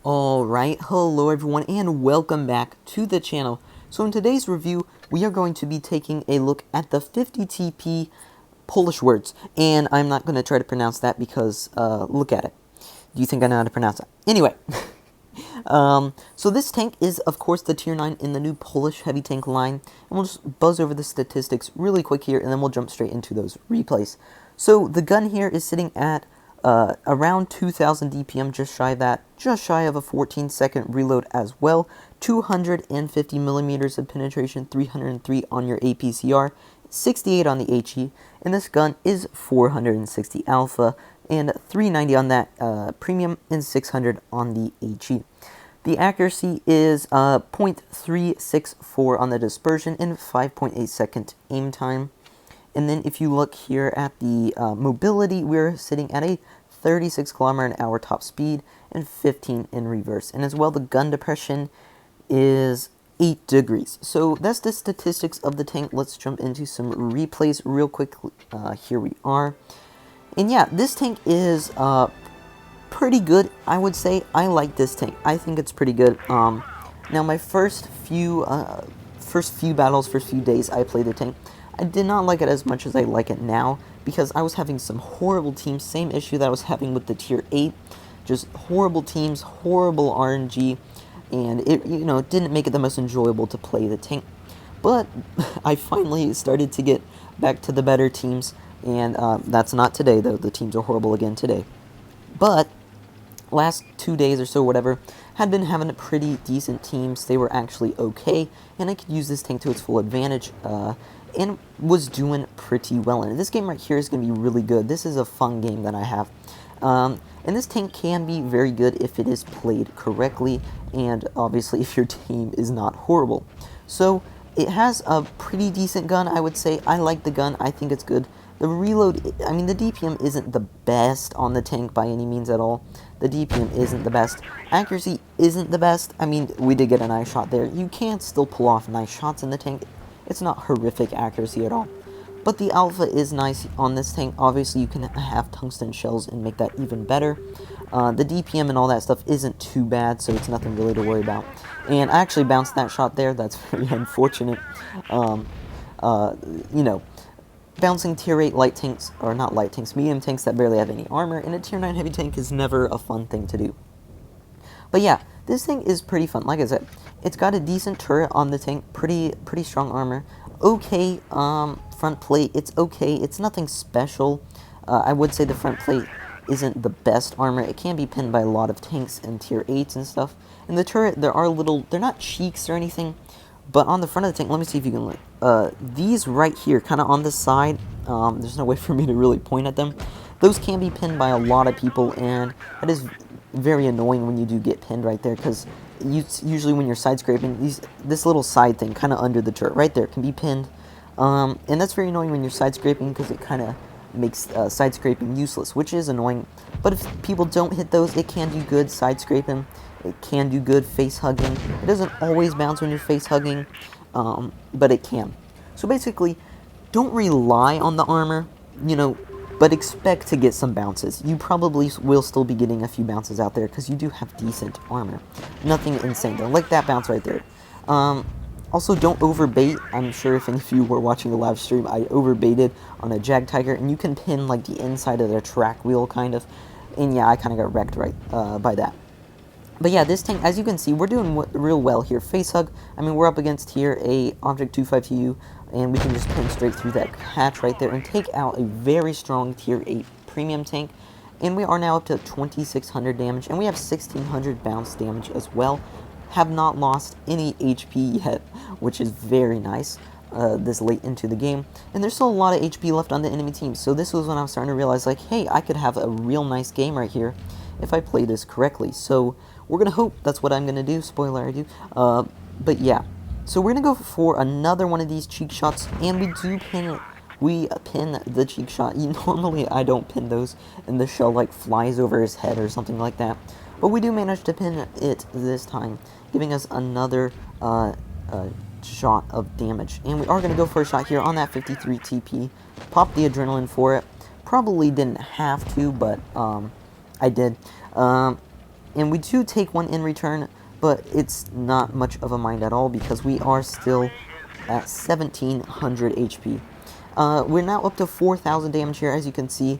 Alright, hello everyone and welcome back to the channel. So in today's review, we are going to be taking a look at the 50 TP Polish words. And I'm not going to try to pronounce that because, look at it. Do you think I know how to pronounce that? Anyway, so this tank is of course the tier 9 in the new Polish heavy tank line. And we'll just buzz over the statistics really quick here and then we'll jump straight into those replays. So the gun here is sitting at around 2000 DPM, just shy of that, just shy of a 14-second reload as well, 250 millimeters of penetration, 303 on your APCR, 68 on the HE, and this gun is 460 alpha, and 390 on that premium, and 600 on the HE. The accuracy is 0.364 on the dispersion, and 5.8 second aim time. And then if you look here at the mobility, we're sitting at a 36 km/h top speed and 15 in reverse. And as well, the gun depression is 8 degrees. So that's the statistics of the tank. Let's jump into some replays real quick. Here we are. And yeah, this tank is pretty good, I would say. I like this tank. I think it's pretty good. Now, my first few battles, first few days I played the tank, I did not like it as much as I like it now, because I was having some horrible teams, same issue that I was having with the tier 8, just horrible teams, horrible RNG, and it didn't make it the most enjoyable to play the tank. But I finally started to get back to the better teams, and that's not today though, the teams are horrible again today. But last 2 days or so, whatever, had been having pretty decent teams. They were actually okay, and I could use this tank to its full advantage, and was doing pretty well. And this game right here is going to be really good. This is a fun game that I have. And this tank can be very good if it is played correctly, and obviously if your team is not horrible. So it has a pretty decent gun, I would say. I like the gun. I think it's good. The reload, I mean, the DPM isn't the best on the tank by any means at all. The DPM isn't the best. Accuracy isn't the best. I mean, we did get a nice shot there. You can still pull off nice shots in the tank. It's not horrific accuracy at all. But the alpha is nice on this tank. Obviously, you can have tungsten shells and make that even better. The DPM and all that stuff isn't too bad, so it's nothing really to worry about. And I actually bounced that shot there. That's very unfortunate. Bouncing tier 8 light tanks, or not light tanks, medium tanks that barely have any armor, and a tier 9 heavy tank is never a fun thing to do. But yeah, this thing is pretty fun. Like I said, it's got a decent turret on the tank, pretty strong armor. Okay, front plate, it's okay. It's nothing special. I would say the front plate isn't the best armor. It can be pinned by a lot of tanks and tier 8s and stuff. And the turret, there are little, they're not cheeks or anything, but on the front of the tank, let me see if you can look. These right here, kind of on the side, there's no way for me to really point at them. Those can be pinned by a lot of people, and that is very annoying when you do get pinned right there, because usually when you're side scraping, this little side thing kind of under the turret right there can be pinned, and that's very annoying when you're side scraping, because it kind of makes side scraping useless, which is annoying. But if people don't hit those, it can do good side scraping. It can do good face hugging. It doesn't always bounce when you're face hugging, but it can. So basically, don't rely on the armor, but expect to get some bounces. You probably will still be getting a few bounces out there because you do have decent armor. Nothing insane though, like that bounce right there. Also, don't overbait. I'm sure if any of you were watching the live stream, I overbaited on a Jag Tiger, and you can pin like the inside of the track wheel kind of. And yeah, I kind of got wrecked right by that. But yeah, this tank, as you can see, we're doing real well here. Face hug, I mean, we're up against tier 8 Object 25TU, and we can just pin straight through that hatch right there and take out a very strong tier 8 premium tank. And we are now up to 2600 damage, and we have 1600 bounce damage as well. Have not lost any HP yet, which is very nice this late into the game. And there's still a lot of HP left on the enemy team, so this was when I was starting to realize, like, hey, I could have a real nice game right here if I play this correctly. So we're going to hope that's what I'm going to do. Spoiler, I do. But yeah. So we're going to go for another one of these cheek shots, and we do pin it. We pin the cheek shot. Normally I don't pin those, and the shell like flies over his head or something like that. But we do manage to pin it this time, giving us another shot of damage. And we are going to go for a shot here on that 53 TP. Pop the adrenaline for it. Probably didn't have to, but I did. And we do take one in return, but it's not much of a mind at all because we are still at 1700 HP. We're now up to 4,000 damage here, as you can see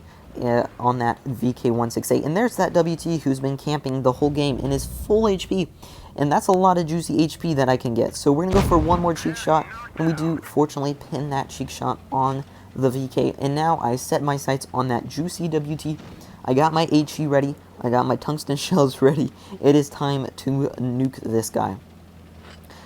on that VK168. And there's that WT who's been camping the whole game and is full HP. And that's a lot of juicy HP that I can get. So we're going to go for one more cheek shot, and we do, fortunately, pin that cheek shot on the VK. And now I set my sights on that juicy WT. I got my HE ready. I got my tungsten shells ready. It is time to nuke this guy.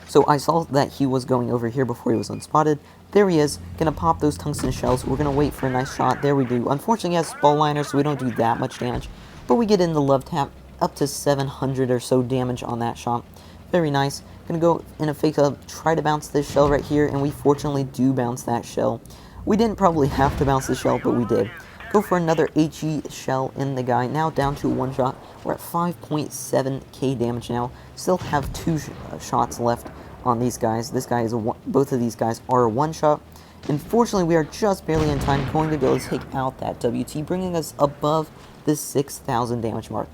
So I saw that he was going over here before he was unspotted. There he is, gonna pop those tungsten shells. We're gonna wait for a nice shot. There we do. Unfortunately, he has spall liner, so we don't do that much damage. But we get in the love tap, up to 700 or so damage on that shot. Very nice. Gonna go in a fake up, try to bounce this shell right here, and we fortunately do bounce that shell. We didn't probably have to bounce the shell, but we did. Go for another HE shell in the guy. Now down to one shot. We're at 5.7k damage now. Still have two shots left on these guys. This guy is both of these guys are a one shot. Unfortunately, we are just barely in time going to go take out that WT, bringing us above the 6,000 damage mark.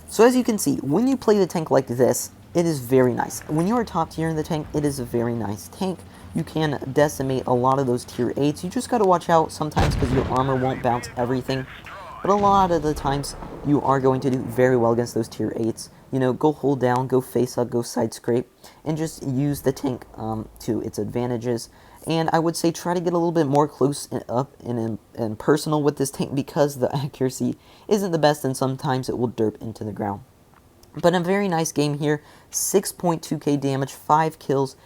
So as you can see, when you play the tank like this, it is very nice. When you are top tier in the tank, it is a very nice tank. You can decimate a lot of those tier 8s. You just got to watch out sometimes because your armor won't bounce everything. But a lot of the times, you are going to do very well against those tier 8s. You know, go hold down, go face up, go side scrape, and just use the tank to its advantages. And I would say try to get a little bit more close and up and personal with this tank because the accuracy isn't the best and sometimes it will derp into the ground. But a very nice game here, 6.2k damage, 5 kills,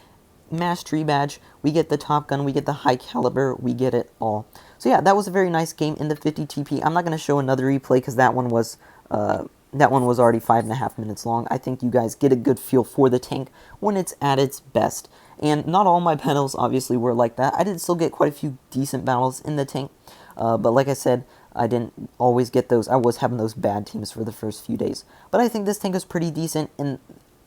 mastery badge, we get the top gun, we get the high caliber, we get it all. So yeah, that was a very nice game in the 50 TP. I'm not going to show another replay because that one was already 5.5 minutes long. I think you guys get a good feel for the tank when it's at its best. And not all my battles obviously were like that. I did still get quite a few decent battles in the tank. But like I said, I didn't always get those. I was having those bad teams for the first few days. But I think this tank is pretty decent. And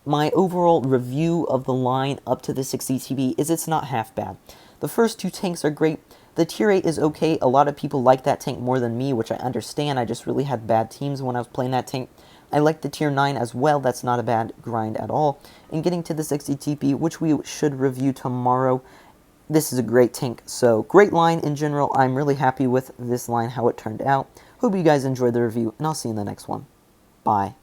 my overall review of the line up to the 60 TP is it's not half bad. The first two tanks are great. The tier 8 is okay. A lot of people like that tank more than me, which I understand. I just really had bad teams when I was playing that tank. I like the tier 9 as well. That's not a bad grind at all. And getting to the 60 TP, which we should review tomorrow, this is a great tank. So great line in general. I'm really happy with this line, how it turned out. Hope you guys enjoyed the review, and I'll see you in the next one. Bye.